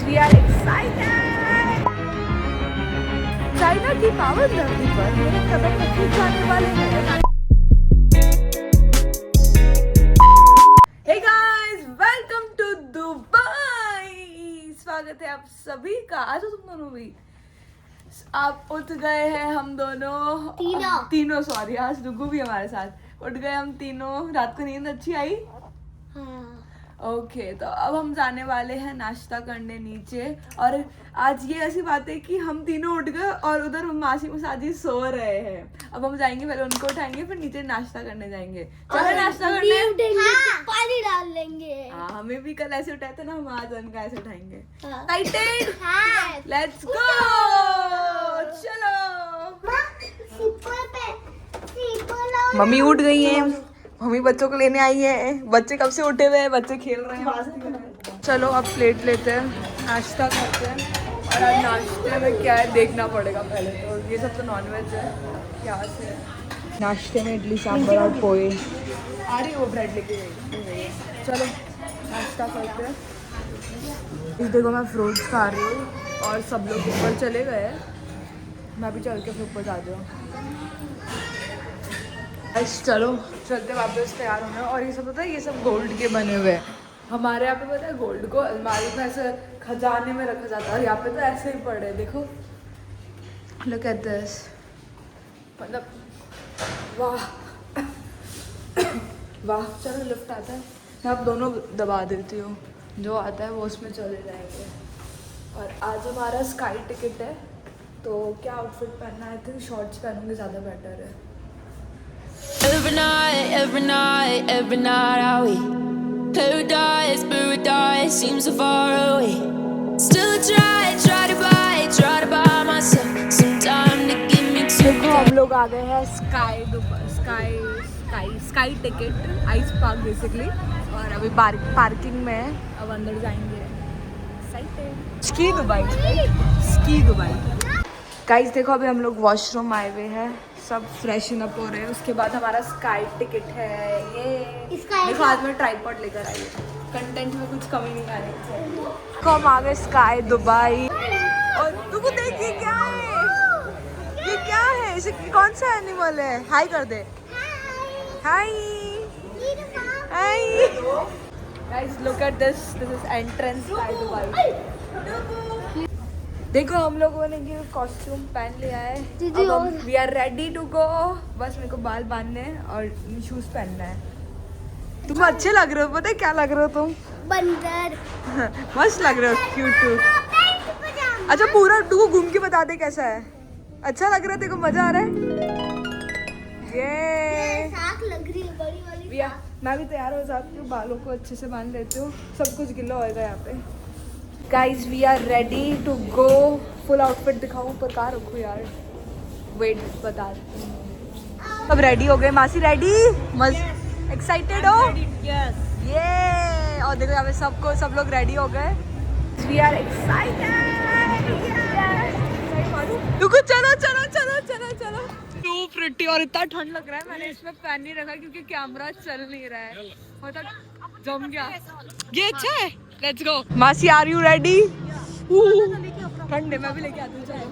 we are excited. China की पावन धरती पर मेरे कदम रखे जाने वाले हैं। Hey guys, welcome to Dubai. स्वागत है आप सभी का। आज तो तुम दोनों भी आप उठ गए हैं, हम दोनों तीनों सॉरी, आज डुगू भी हमारे साथ उठ गए हम तीनों। रात को नींद अच्छी आई? ओके, तो अब हम जाने वाले हैं नाश्ता करने नीचे। और आज ये ऐसी बात है कि हम तीनों उठ गए और उधर मासी मुसाजी सो रहे हैं। अब हम जाएंगे, पहले उनको उठाएंगे, फिर नीचे नाश्ता करने जाएंगे। चलो नाश्ता करने। हाँ, पानी डाल लेंगे। हाँ, हमें भी कल ऐसे उठाए थे ना, हम आज उनका ऐसे उठाएंगे। एक्साइटेड? हाँ। Let's go. चलो। मम्मी उठ गई है, मम्मी बच्चों को लेने आई है। बच्चे कब से उठे हुए हैं, बच्चे खेल रहे हैं। चलो अब प्लेट लेते हैं, नाश्ता करते हैं। और आज नाश्ते में क्या है देखना पड़ेगा पहले। तो ये सब तो नॉनवेज है। क्या से नाश्ते में इडली सांभर और पोहे आ रही, वो ब्रेड लेके गई। चलो नाश्ता करते हैं। इस देखो मैं फ्रूट्स खा रही हूँ और सब लोग ऊपर चले गए। मैं भी चल के फिर ऊपर जा जाऊँ। चलो चलते वापस तैयार होना। और ये सब पता है, ये सब गोल्ड के बने हुए हैं। हमारे यहाँ पे पता है गोल्ड को अलमारी में ऐसे खजाने में रखा जाता है, और यहाँ पे तो ऐसे ही पड़े। देखो, लुक एट दिस। मतलब वाह वाह। चलो लिफ्ट आता है, मैं आप दोनों दबा देती हूँ, जो आता है वो उसमें चले जाएंगे। और आज हमारा स्काई टिकट है, तो क्या आउटफिट पहनना है? आई थिंक शॉर्ट्स पहनूंगी, ज़्यादा बेटर है। Every night are we paradise seems so far away. Still I try to buy myself some time to give me to. देखो हम लोग आ गए हैं sky ticket ice park basically. और अभी पार्किंग में है, अब अंदर जाएंगे। Ski Dubai guys. देखो अभी हम लोग वॉशरूम आए हुए हैं, सब फ्रेशन अप हो रहे हैं। उसके बाद हमारा स्काई टिकट है ये। देखो आज मैं ट्राइपॉड लेकर आई हूँ, कंटेंट में कुछ कमी नहीं आनी चाहिए। तो हम आ गए स्काई दुबई। और तुमको देखिए क्या है, ये क्या है? इसे कौन सा एनिमल है? हाय कर दे। Hi hi guys, look at this is entrance Sky Dubai. देखो हम लोगों ने ये कॉस्ट्यूम पहन लिया है। अब हम we are ready to go. बस मेरे को बाल बांधने हैं और शूज पहनना है। तुम अच्छे लग रहे हो, पता है क्या लग रहे हो तुम? बंदर। मस्त लग रहे हो, क्यूट टू। अच्छा पूरा टू घूम के बता दे कैसा है। अच्छा लग रहा है, देखो मजा आ रहा है। ये साख लग रही है बड़ी वाली। मैं भी तैयार हो जाती हूँ, बालों को अच्छे से बांध लेती हूँ। सब कुछ गिला होएगा यहाँ पे। Guys we are ready to go. Full outfit दिखाऊँ पर कहाँ रखूँ यार, वेट बता। अब रेडी हो गए, मासी रेडी? मस्त एक्साइटेड हो? ये और देखो यहाँ पे सब लोग रेडी हो गए। We are excited. रुको, चलो चलो चलो चलो चलो। Too pretty. और इतना ठंड लग रहा है, मैंने इसमें फैन नहीं रखा क्योंकि कैमरा चल नहीं रहा है, मतलब जम गया। ये अच्छा है। Let's go. मासी आर यू रेडी? ठंडे मैं भी लेके आती हूँ। चलो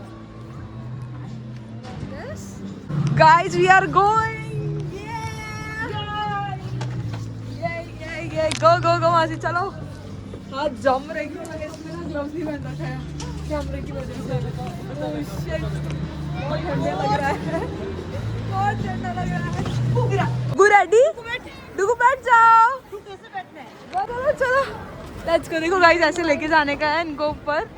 गाइस वी आर गोइंग। ये गो मासी चलो। हाथ जम रही है, मैंने इसमें ना ग्लव्स नहीं पहन रखा है कैमरे की वजह से। ओह शिट, बहुत ठंडा लग रहा है, बहुत ठंडा लग रहा है। गो रेडी? डुगू बैठ जाओ। कैसे बैठना है? चलो लेट्स गो। देखो गाइस ऐसे लेके जाने का है इनको ऊपर।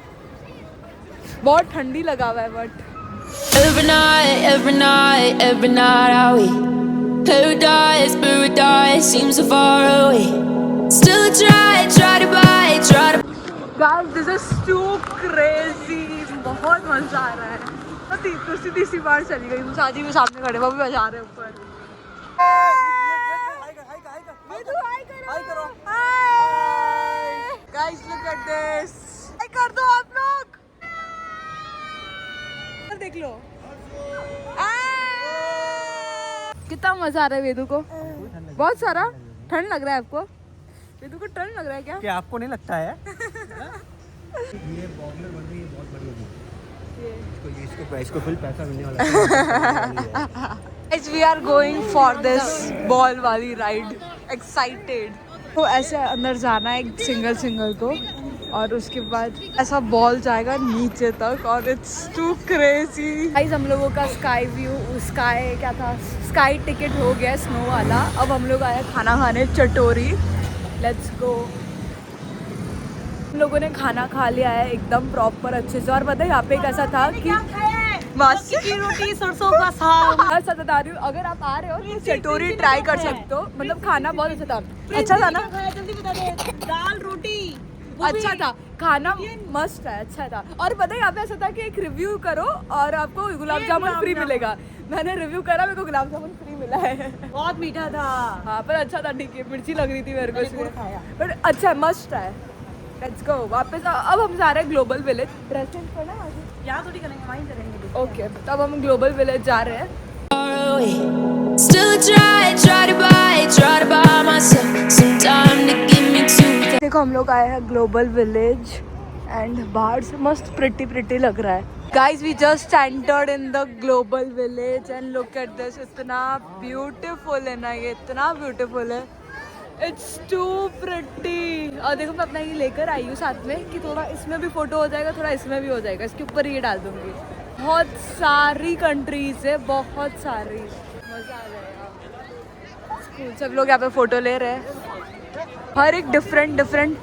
बहुत ठंडी लगा हुआ है but Every night are we paradise seems so far away. Still I try to buy. Guys this is too crazy. बहुत मजा आ रहा है। तीसरी बार चली गई। मुसाजी भी सामने खड़े, वो भी बजा रहे ऊपर। Guys look at this. कर दो आप लोग, देख लो। कितना मजा आ रहा है वेदू को। बहुत सारा। ठंड लग रहा है आपको? वेदू को ठंड लग रहा है क्या? क्या आपको नहीं लगता है? ये बॉबलर बन रही है, बहुत बढ़िया है। इसको फुल पैसा मिलने वाला है। Guys, we are going for this ball वाली राइड, एक्साइटेड। तो ऐसे अंदर जाना है सिंगल को, और उसके बाद ऐसा बॉल जाएगा नीचे तक, और इट्स टू क्रेजी। गाइस, हम लोगों का स्काई टिकट हो गया स्नो वाला। अब हम लोग आए खाना खाने चटोरी। Let's go. हम लोगों ने खाना खा लिया है एकदम प्रॉपर अच्छे से। और पता है यहाँ पे एक ऐसा था कि मक्की की रोटी सरसों का साग। मैं सच बता रही हूँ, अगर आप आ रहे हो तो चटोरी ट्राई कर सकते हो। मतलब खाना बहुत अच्छा था। अच्छा था ना? जल्दी बता दे। दाल रोटी अच्छा था, खाना मस्त है, अच्छा था। और पता है यहाँ पे ऐसा था कि एक रिव्यू करो और आपको गुलाब जामुन फ्री मिलेगा। मैंने रिव्यू करा, मेरे को गुलाब जामुन फ्री मिला है। बहुत मीठा था। हाँ, पर अच्छा था, ठीक है। मिर्ची लग रही थी मेरे को इसमें, बट अच्छा है, मस्त है। लेट्स गो वापस। अब हम जा रहे हैं ग्लोबल विलेज। ड्रेस चेंज करना है आगे? यहाँ थोड़ी करेंगे, वहीं करेंगे। ओके, तब हम ग्लोबल विलेज जा रहे हैं। Still try to buy myself some time to give me two. देखो हम लोग आए हैं ग्लोबल विलेज एंड बाहर से मस्त प्रिटी लग रहा है। Guys, we just entered in the global village and look at this. इतना ब्यूटीफुल है ना, ये इतना ब्यूटीफुल है। It's too pretty. और देखो, मैं अपना ये लेकर आई हूँ साथ में कि थोड़ा इसमें भी फोटो हो जाएगा, थोड़ा इसमें भी हो जाएगा। इसके ऊपर ये डाल दूंगी। बहुत सारी कंट्रीज है, बहुत सारी। मजा आ जाएगा। सब लोग यहाँ पे फोटो ले रहे हैं। हर एक डिफरेंट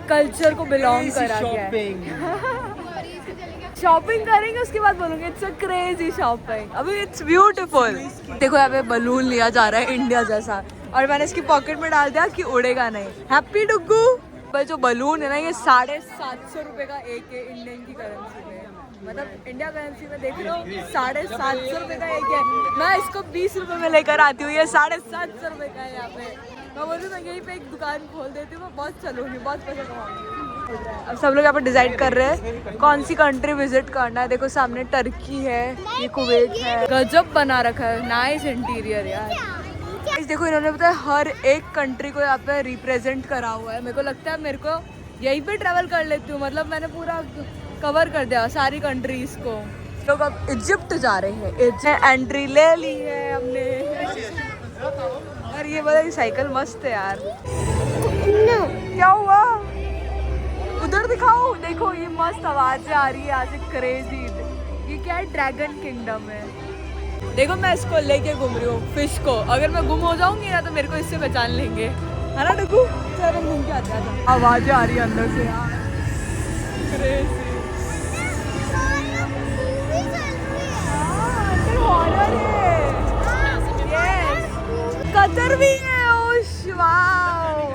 कल्चर को बिलोंग करा गया है। शॉपिंग करेंगे, उसके बाद बोलूंगे इट्स अ क्रेजी शॉपिंग। अभी इट्स ब्यूटीफुल। देखो यहाँ पे बलून लिया जा रहा है इंडिया जैसा, और मैंने इसकी पॉकेट में डाल दिया कि उड़ेगा नहीं। हैप्पी डुग्गू। पर जो बलून है ना, ये 750 रुपये का एक है इंडियन की करेंसी में। मतलब इंडिया करेंसी में देख रहे हो, 750 रुपये का एक है। मैं इसको 20 रुपये में लेकर आती हूँ, ये 750 रुपये का है यहाँ पे। मैं बोलूँ मैं यहीं पे एक दुकान खोल देती हूँ, मैं बहुत चलूँगी, बहुत पैसा कमाऊंगी। अब सब लोग यहाँ पे डिसाइड कर रहे हैं कौन सी कंट्री विजिट करना है। देखो सामने टर्की है, ये कुवैत है। गजब बना रखा है, नाइस इंटीरियर यार। देखो इन्होंने बताया हर एक कंट्री को यहाँ पे रिप्रेजेंट करा हुआ है। मेरे को लगता है मेरे को यहीं पे ट्रैवल कर लेती हूँ। मतलब मैंने पूरा कवर कर दिया सारी कंट्रीज को। लोग अब इजिप्ट जा रहे हैं। इजिप्ट एंट्री ले ली है हमने। और ये वाला साइकिल मस्त है यार। क्या हुआ? उधर दिखाओ। देखो ये मस्त आवाजें आ रही है आज, क्रेजी। ये क्या है? ड्रैगन किंगडम है। देखो मैं इसको लेके घूम रही हूँ, फिश को। अगर मैं गुम हो जाऊंगी ना तो मेरे को इससे पहचान लेंगे, है ना डुगू? चलो हम घूम के आते हैं। आवाजें आ रही है अंदर से यार, क्रेजी। हॉरर है। यस, कतर भी है। ओश वाओ।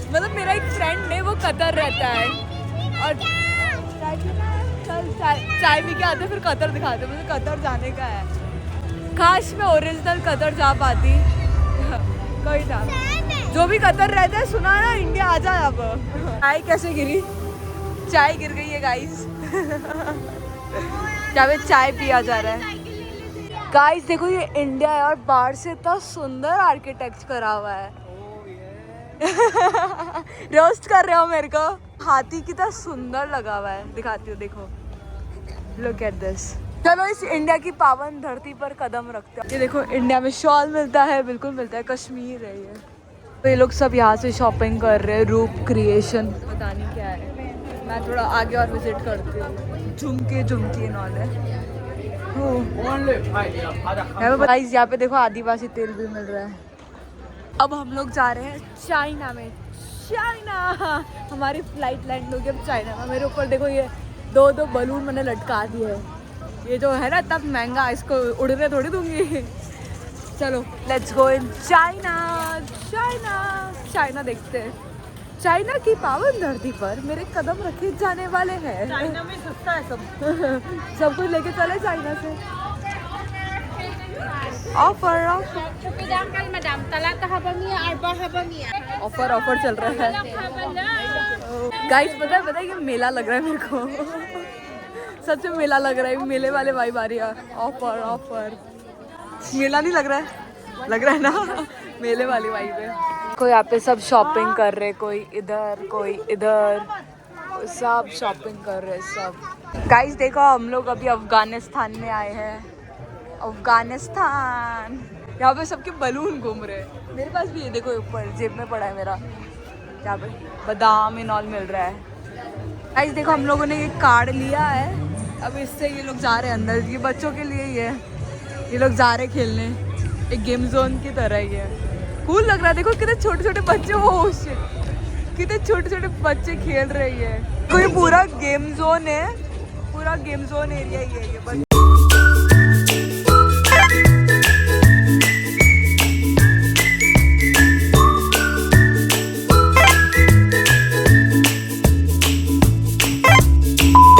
मतलब मेरा एक फ्रेंड है, वो कतर रहता है, और चाय पी के आते फिर कतर दिखाते। मुझे कतर जाने का है। काश मैं ओरिजिनल कतर जा पाती। कोई ना, जो भी कतर रहता है सुना ना, इंडिया आ जाए। अब चाय कैसे गिरी? चाय गिर गई है गाइस। जहाँ पे चाय पिया जा रहा है। गाइस देखो ये इंडिया है, और बाहर से इतना सुंदर आर्किटेक्ट करा हुआ है। रोस्ट कर रहे हो मेरे को? हाथी कितना सुंदर लगा हुआ है, दिखाती हूँ। देखो, लुक एट दिस। चलो इस इंडिया की पावन धरती पर कदम रखते हैं। ये देखो इंडिया में शॉल मिलता है, बिल्कुल मिलता है। कश्मीर है ये। तो ये लोग सब यहाँ से शॉपिंग कर रहे हैं। रूप क्रिएशन पता नहीं क्या है। मैं थोड़ा आगे और विजिट करती हूँ। झुमके नॉल है। गाइस यहाँ पे देखो आदिवासी तेल भी मिल रहा है। अब हम लोग जा रहे हैं चाइना में। चाइना, हमारी फ्लाइट लैंड होगी अब चाइना में। मेरे ऊपर देखो ये दो बलून मैंने लटका दिए है। ये जो है ना तब महंगा, इसको उड़ने थोड़ी दूंगी। चलो let's go in China. China देखते हैं। चाइना की पावन धरती पर मेरे कदम रखे जाने वाले हैं। चाइना में सस्ता है सब। सब कुछ लेके चले चाइना से। ऑफर चल रहा है। गाइस पता है ये मेला लग रहा है मेरे को। सच में मेला लग रहा है। मेले वाले वाइब आ रही है। ऑफर मेला नहीं लग रहा है, लग रहा है ना मेले वाली वाइब है। कोई यहाँ पे सब शॉपिंग कर रहे, कोई इधर कोई इधर। सब शॉपिंग कर रहे हैं सब। गाइस देखो हम लोग अभी अफगानिस्तान में आए हैं। अफगानिस्तान, यहाँ पे सबके बलून घूम रहे हैं। मेरे पास भी है, देखो ऊपर जेब में पड़ा है मेरा। यहाँ पे बादाम इन ऑल मिल रहा है। गाइस देखो हम लोगों ने ये कार्ड लिया है, अब इससे ये लोग जा रहे हैं अंदर। ये बच्चों के लिए ही है, ये लोग जा रहे खेलने, एक गेम जोन की तरह ही है। कूल लग रहा है, देखो कितने छोटे छोटे बच्चे, हो कितने छोटे छोटे बच्चे खेल रही है। कोई पूरा गेम जोन है, पूरा गेम जोन एरिया ही है ये।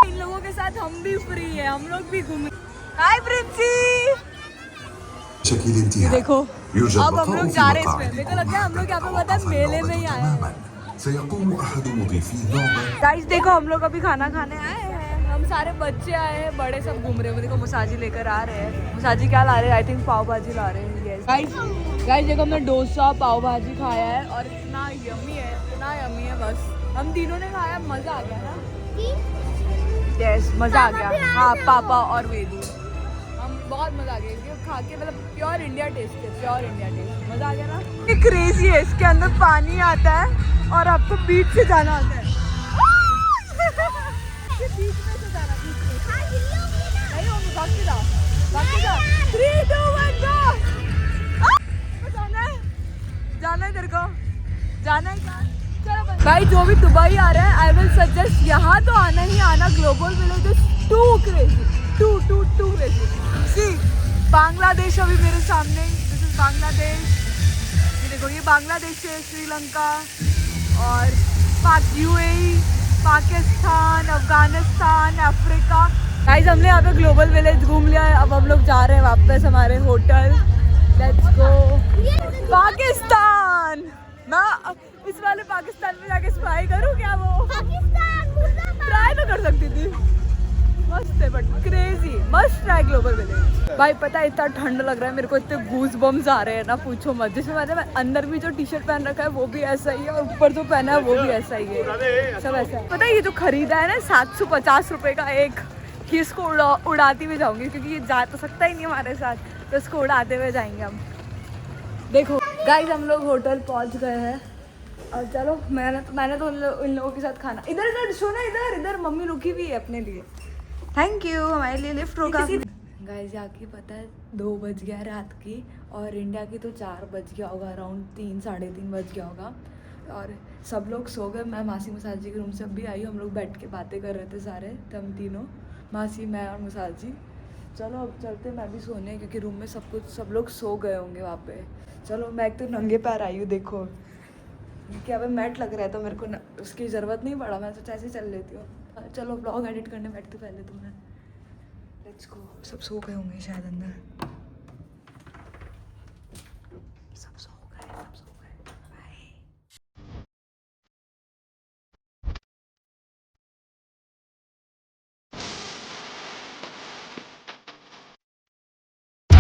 इन लोगों के साथ हम भी फ्री है, हम लोग भी घूमे। हाय प्रिंसी, देखो अब हम लोग जा रहे हैं इसमें। मेरे को लगता है हम लोग यहाँ पे पता है मेले में ही आए हैं। गाइस देखो हम लोग अभी खाना खाने आए हैं, हम सारे बच्चे आए हैं, बड़े सब घूम रहे हैं। देखो मुसाजी लेकर आ रहे हैं। मुसाजी क्या ला रहे हैं? आई थिंक पाव भाजी ला रहे हैं। गाइस देखो हमने डोसा पाव भाजी खाया है और इतना यम्मी है, इतना यम्मी है। बस हम तीनों ने खाया, मजा आ गया ना। यस मजा आ गया। हाँ पापा और वेदू, हम बहुत मजा आ गया खा के। मतलब प्योर इंडिया टेस्ट है, प्योर इंडिया टेस्ट। मजा आ गया ना। ये क्रेजी है, इसके अंदर पानी आता है और आपको बीच से जाना होता है। ये बीच में से जाना, बीच में नहीं होगी। भाग के जाओ, भाग के जाओ। 3 2 1 गो। जाना है तेरे को, जाना है क्या? चलो भाई जो भी दुबई आ रहा है, आई विल सजेस्ट यहाँ तो आना ही आना। Global village is too crazy, too crazy. See Bangladesh अभी मेरे सामने, दिस इज बांग्लादेश। ये देखो ये बांग्लादेश है, श्रीलंका और UAE, Pakistan, Afghanistan, Africa. Guys हमने यहाँ पे ग्लोबल विलेज घूम लिया है। अब हम लोग जा रहे हैं वापस हमारे होटल। Let's go Pakistan. मैं इस वाले पाकिस्तान में जाके स्पाई करूँ क्या? वो ट्राई तो कर सकती थी। मस्त है but crazy, must try global village. भाई पता है इतना ठंड लग रहा है मेरे को, इतने गूज बम्स आ रहे हैं ना, पूछो मत। जिसमें मैंने अंदर भी जो टी शर्ट पहन रखा है वो भी ऐसा ही है और ऊपर जो पहना है वो भी ऐसा ही है, सब ऐसा है। पता है ये जो खरीदा है ना 750 रुपये का एक, कि इसको उड़ाती हुई जाऊंगी क्योंकि ये जा तो सकता ही नहीं हमारे साथ, तो इसको उड़ाते हुए जाएंगे हम। देखो गाइस हम लोग होटल पहुंच गए हैं और चलो मैंने तो इन लोगों के साथ खाना। इधर सुनो, इधर मम्मी रुकी हुई है अपने लिए। थैंक यू, हमारे लिए लिफ्ट रोका। गाइस जाके पता है 2 बज गया रात की और इंडिया की तो 4 बज गया होगा, अराउंड 3 साढ़े 3 बज गया होगा और सब लोग सो गए। मैं मासी मुसाजी के रूम से अभी आई, हम लोग बैठ के बातें कर रहे थे सारे, हम तीनों, मासी मैं और मुसाजी। चलो अब चलते, मैं भी सोने, क्योंकि रूम में सब लोग सो गए होंगे वहाँ पे। चलो मैं एक तो नंगे पैर आई हूँ, देखो क्योंकि अब मैट लग रहा है तो मेरे को उसकी ज़रूरत नहीं पड़ा, मैं तो ऐसे चल लेती हूँ। चलो ब्लॉग एडिट करने बैठती पहले तो मैं। लेट्स गो, सब सो गए होंगे शायद अंदर।